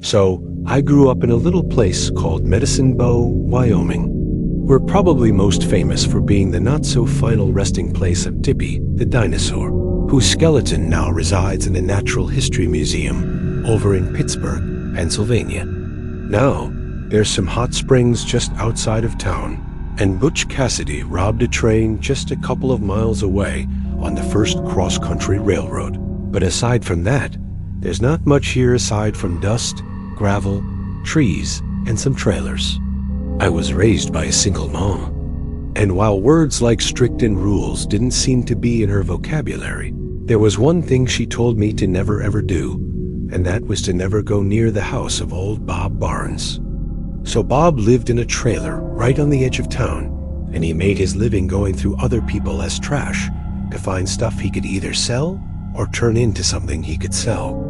So, I grew up in a little place called Medicine Bow, Wyoming. We're probably most famous for being the not-so-final resting place of Tippy, the dinosaur, whose skeleton now resides in the Natural History Museum over in Pittsburgh, Pennsylvania. Now, there's some hot springs just outside of town, and Butch Cassidy robbed a train just a couple of miles away on the first cross-country railroad. But aside from that, there's not much here aside from dust, gravel, trees, and some trailers. I was raised by a single mom, and while words like strict and rules didn't seem to be in her vocabulary, there was one thing she told me to never ever do, and that was to never go near the house of old Bob Barnes. So Bob lived in a trailer right on the edge of town, and he made his living going through other people as trash to find stuff he could either sell or turn into something he could sell.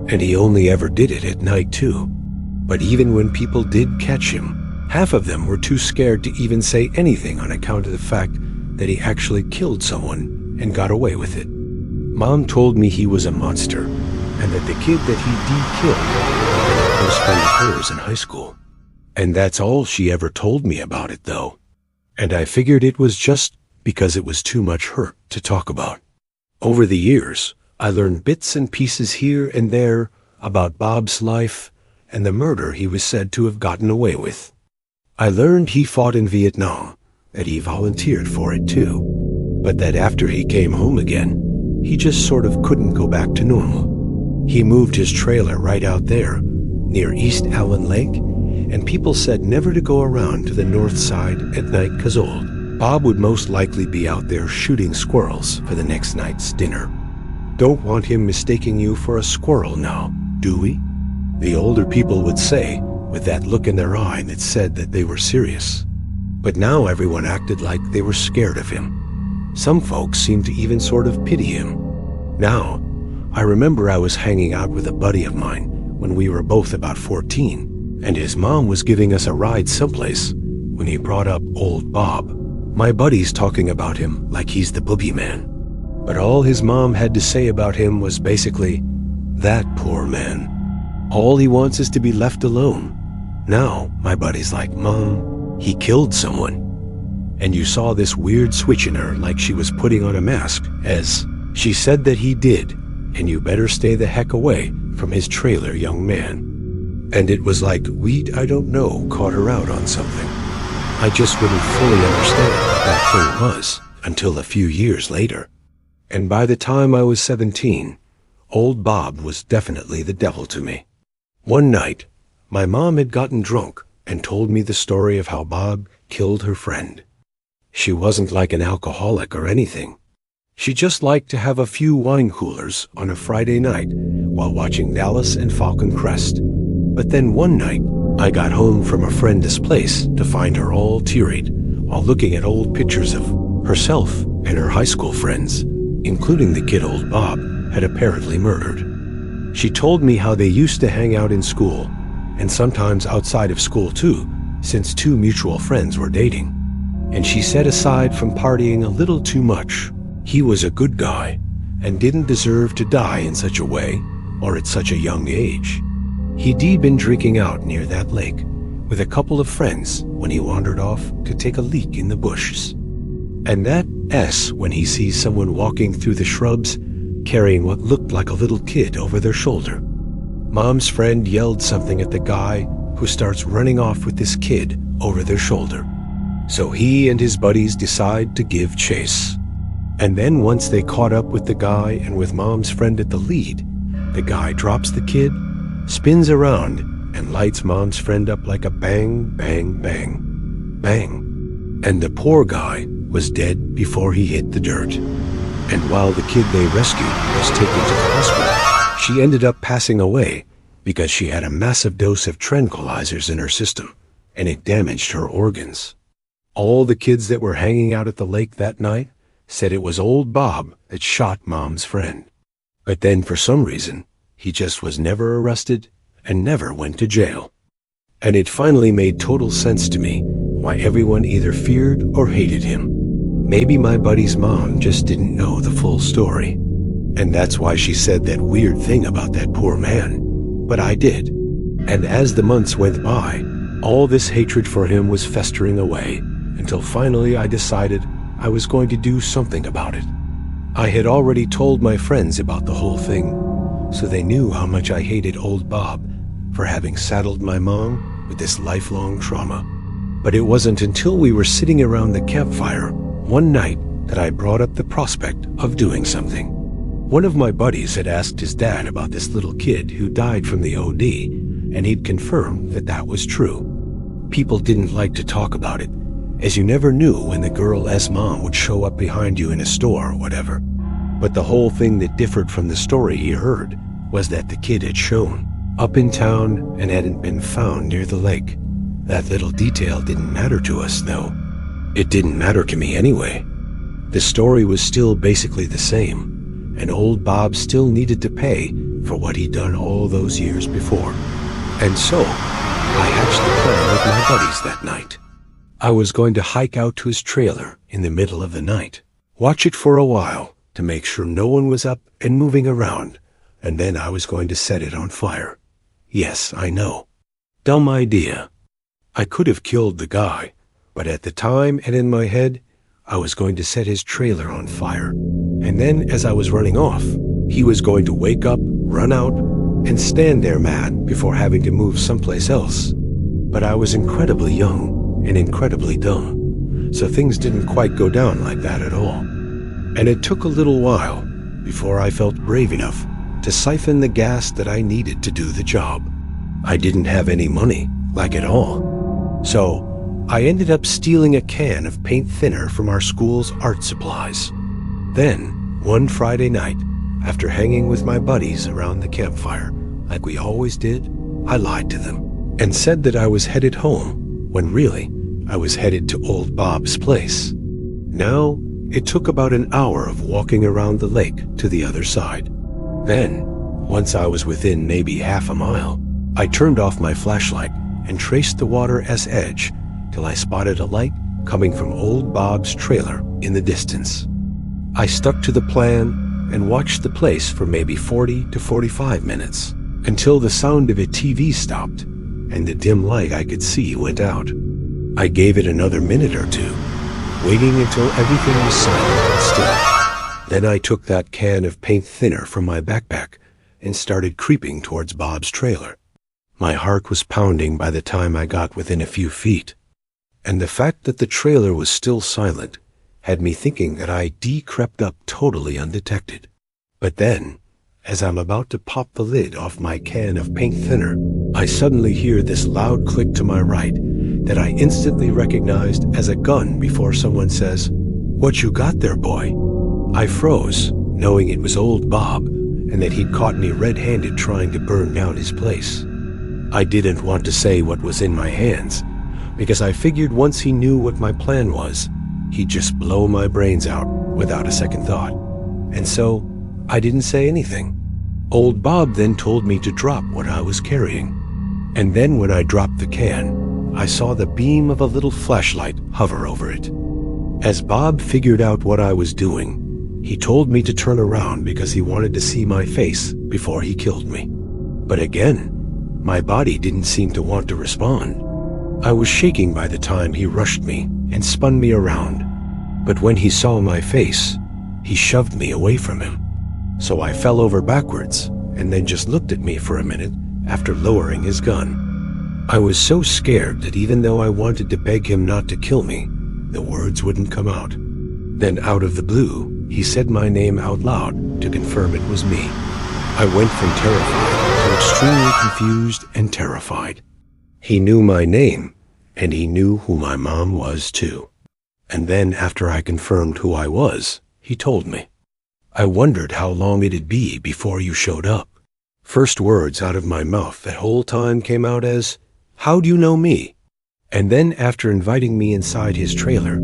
And he only ever did it at night too. But even when people did catch him, half of them were too scared to even say anything on account of the fact that he actually killed someone and got away with it. Mom told me he was a monster, and that the kid that he killed was a close friend of hers in high school. And that's all she ever told me about it, though. And I figured it was just because it was too much hurt to talk about. Over the years, I learned bits and pieces here and there about Bob's life and the murder he was said to have gotten away with. I learned he fought in Vietnam, that he volunteered for it too, but that after he came home again, he just sort of couldn't go back to normal. He moved his trailer right out there, near East Allen Lake, and people said never to go around to the north side at night 'cause old Bob would most likely be out there shooting squirrels for the next night's dinner. Don't want him mistaking you for a squirrel now, do we? The older people would say, with that look in their eye that said that they were serious. But now everyone acted like they were scared of him. Some folks seemed to even sort of pity him. Now, I remember I was hanging out with a buddy of mine when we were both about 14, and his mom was giving us a ride someplace when he brought up old Bob. My buddy's talking about him like he's the boogeyman. But all his mom had to say about him was basically, that poor man. All he wants is to be left alone. Now, my buddy's like, Mom, he killed someone. And you saw this weird switch in her like she was putting on a mask as she said that he did, and you better stay the heck away from his trailer, young man. And it was like weed I don't know caught her out on something. I just wouldn't fully understand what that thing was until a few years later. And by the time I was 17, old Bob was definitely the devil to me. One night, my mom had gotten drunk and told me the story of how Bob killed her friend. She wasn't like an alcoholic or anything. She just liked to have a few wine coolers on a Friday night while watching Dallas and Falcon Crest. But then one night, I got home from a friend's place to find her all teary-eyed while looking at old pictures of herself and her high school friends, including the kid old Bob had apparently murdered. She told me how they used to hang out in school, and sometimes outside of school too, since two mutual friends were dating. And she said aside from partying a little too much, he was a good guy and didn't deserve to die in such a way or at such a young age. He'd been drinking out near that lake with a couple of friends when he wandered off to take a leak in the bushes. And that S when he sees someone walking through the shrubs carrying what looked like a little kid over their shoulder. Mom's friend yelled something at the guy who starts running off with this kid over their shoulder. So he and his buddies decide to give chase. And then once they caught up with the guy and with Mom's friend at the lead, the guy drops the kid, spins around, and lights Mom's friend up like a bang, bang, bang, bang. And the poor guy was dead before he hit the dirt. And while the kid they rescued was taken to the hospital, she ended up passing away because she had a massive dose of tranquilizers in her system, and it damaged her organs. All the kids that were hanging out at the lake that night said it was old Bob that shot Mom's friend. But then for some reason, he just was never arrested and never went to jail. And it finally made total sense to me why everyone either feared or hated him. Maybe my buddy's mom just didn't know the full story. And that's why she said that weird thing about that poor man. But I did. And as the months went by, all this hatred for him was festering away, until finally I decided I was going to do something about it. I had already told my friends about the whole thing, so they knew how much I hated old Bob for having saddled my mom with this lifelong trauma. But it wasn't until we were sitting around the campfire one night that I brought up the prospect of doing something. One of my buddies had asked his dad about this little kid who died from the OD, and he'd confirmed that that was true. People didn't like to talk about it, as you never knew when the girl's mom would show up behind you in a store or whatever. But the whole thing that differed from the story he heard was that the kid had shown up in town and hadn't been found near the lake. That little detail didn't matter to us, though. It didn't matter to me anyway. The story was still basically the same, and old Bob still needed to pay for what he'd done all those years before. And so, I hatched the plan with my buddies that night. I was going to hike out to his trailer in the middle of the night, watch it for a while to make sure no one was up and moving around, and then I was going to set it on fire. Yes, I know. Dumb idea. I could have killed the guy, but at the time and in my head, I was going to set his trailer on fire. And then as I was running off, he was going to wake up, run out, and stand there mad before having to move someplace else. But I was incredibly young and incredibly dumb, so things didn't quite go down like that at all. And it took a little while before I felt brave enough to siphon the gas that I needed to do the job. I didn't have any money, like at all. So I ended up stealing a can of paint thinner from our school's art supplies. Then, one Friday night, after hanging with my buddies around the campfire, like we always did, I lied to them and said that I was headed home, when really, I was headed to old Bob's place. Now, it took about an hour of walking around the lake to the other side. Then, once I was within maybe half a mile, I turned off my flashlight and traced the water's edge till I spotted a light coming from old Bob's trailer in the distance. I stuck to the plan and watched the place for maybe 40 to 45 minutes until the sound of a TV stopped and the dim light I could see went out. I gave it another minute or two, waiting until everything was silent and still. Then I took that can of paint thinner from my backpack and started creeping towards Bob's trailer. My heart was pounding by the time I got within a few feet, and the fact that the trailer was still silent had me thinking that I crept up totally undetected. But then, as I'm about to pop the lid off my can of paint thinner, I suddenly hear this loud click to my right that I instantly recognized as a gun before someone says, "What you got there, boy?" I froze, knowing it was old Bob and that he'd caught me red-handed trying to burn down his place. I didn't want to say what was in my hands, because I figured once he knew what my plan was, he'd just blow my brains out without a second thought. And so, I didn't say anything. Old Bob then told me to drop what I was carrying. And then when I dropped the can, I saw the beam of a little flashlight hover over it. As Bob figured out what I was doing, he told me to turn around because he wanted to see my face before he killed me. But again, my body didn't seem to want to respond. I was shaking by the time he rushed me and spun me around. But when he saw my face, he shoved me away from him. So I fell over backwards and then just looked at me for a minute after lowering his gun. I was so scared that even though I wanted to beg him not to kill me, the words wouldn't come out. Then out of the blue, he said my name out loud to confirm it was me. I went from terrified to extremely confused and terrified. He knew my name, and he knew who my mom was too. And then after I confirmed who I was, he told me. I wondered how long it'd be before you showed up. First words out of my mouth that whole time came out as, "How do you know me?" And then after inviting me inside his trailer,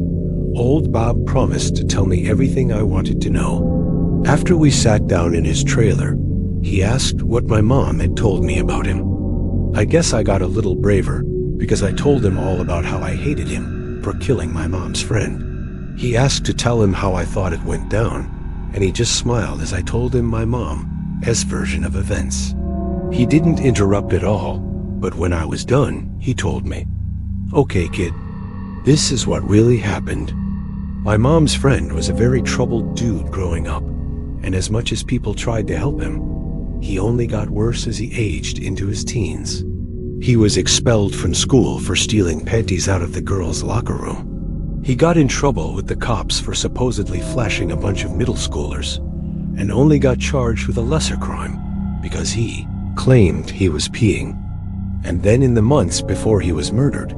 old Bob promised to tell me everything I wanted to know. After we sat down in his trailer, he asked what my mom had told me about him. I guess I got a little braver because I told him all about how I hated him for killing my mom's friend. He asked to tell him how I thought it went down, and he just smiled as I told him my mom's version of events. He didn't interrupt at all, But when I was done, he told me, "Okay, kid, this is what really happened. My mom's friend was a very troubled dude growing up, and as much as people tried to help him, he only got worse as he aged into his teens. He was expelled from school for stealing panties out of the girls' locker room. He got in trouble with the cops for supposedly flashing a bunch of middle schoolers, and only got charged with a lesser crime because he claimed he was peeing. And then in the months before he was murdered,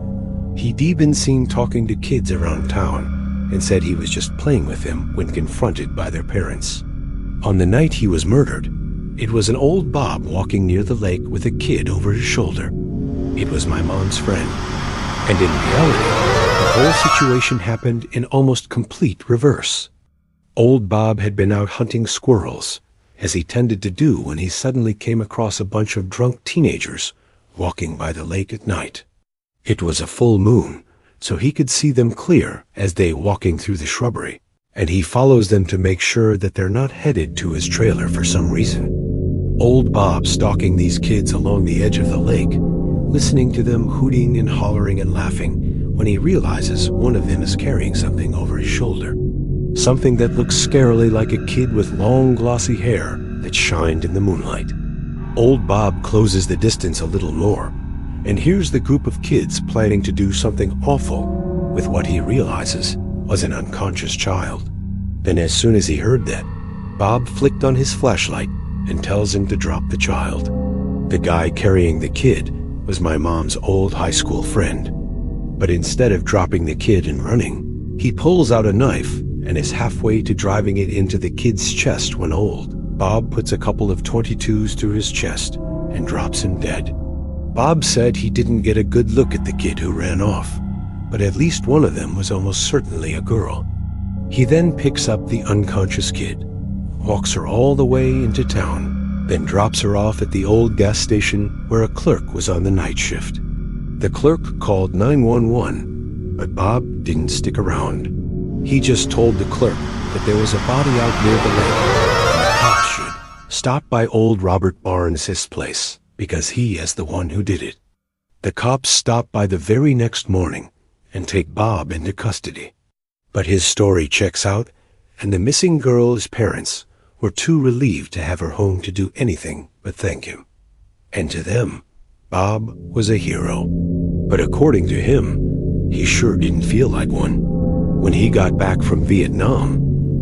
he'd been seen talking to kids around town and said he was just playing with them when confronted by their parents. On the night he was murdered, it was an old Bob walking near the lake with a kid over his shoulder. It was my mom's friend. And in reality, the whole situation happened in almost complete reverse. Old Bob had been out hunting squirrels, as he tended to do when he suddenly came across a bunch of drunk teenagers walking by the lake at night. It was a full moon, so he could see them clear as they walking through the shrubbery, and he follows them to make sure that they're not headed to his trailer for some reason. Old Bob stalking these kids along the edge of the lake, listening to them hooting and hollering and laughing when he realizes one of them is carrying something over his shoulder. Something that looked scarily like a kid with long glossy hair that shined in the moonlight. Old Bob closes the distance a little more and hears the group of kids planning to do something awful with what he realizes was an unconscious child. Then as soon as he heard that, Bob flicked on his flashlight and tells him to drop the child. The guy carrying the kid was my mom's old high school friend. But instead of dropping the kid and running, he pulls out a knife and is halfway to driving it into the kid's chest when old Bob puts a couple of .22s through his chest and drops him dead. Bob said he didn't get a good look at the kid who ran off, but at least one of them was almost certainly a girl. He then picks up the unconscious kid, walks her all the way into town, then drops her off at the old gas station where a clerk was on the night shift. The clerk called 911, but Bob didn't stick around. He just told the clerk that there was a body out near the lake, and the cops should stop by old Robert Barnes' place, because he is the one who did it. The cops stop by the very next morning and take Bob into custody. But his story checks out, and the missing girl's parents were too relieved to have her home to do anything but thank him. And to them, Bob was a hero. But according to him, he sure didn't feel like one. When he got back from Vietnam,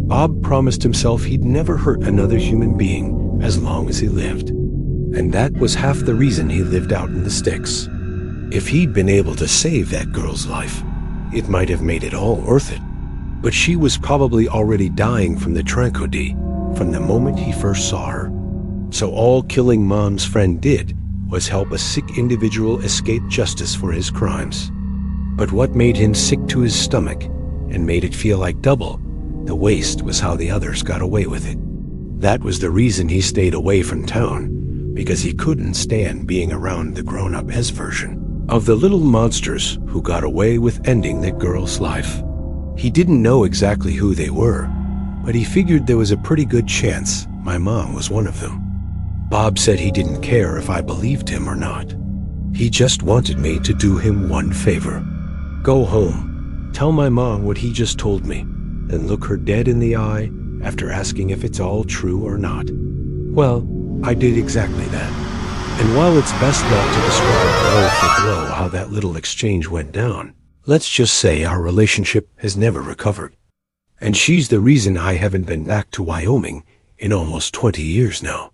Bob promised himself he'd never hurt another human being as long as he lived. And that was half the reason he lived out in the sticks. If he'd been able to save that girl's life, it might have made it all worth it. But she was probably already dying from the trancody from the moment he first saw her. So all killing Mom's friend did was help a sick individual escape justice for his crimes. But what made him sick to his stomach and made it feel like double the waste was how the others got away with it. That was the reason he stayed away from town, because he couldn't stand being around the grown-up S version of the little monsters who got away with ending that girl's life. He didn't know exactly who they were, but he figured there was a pretty good chance my mom was one of them. Bob said he didn't care if I believed him or not. He just wanted me to do him one favor. Go home, tell my mom what he just told me, and look her dead in the eye after asking if it's all true or not. Well, I did exactly that. And while it's best not to describe blow for blow how that little exchange went down, let's just say our relationship has never recovered. And she's the reason I haven't been back to Wyoming in almost 20 years now.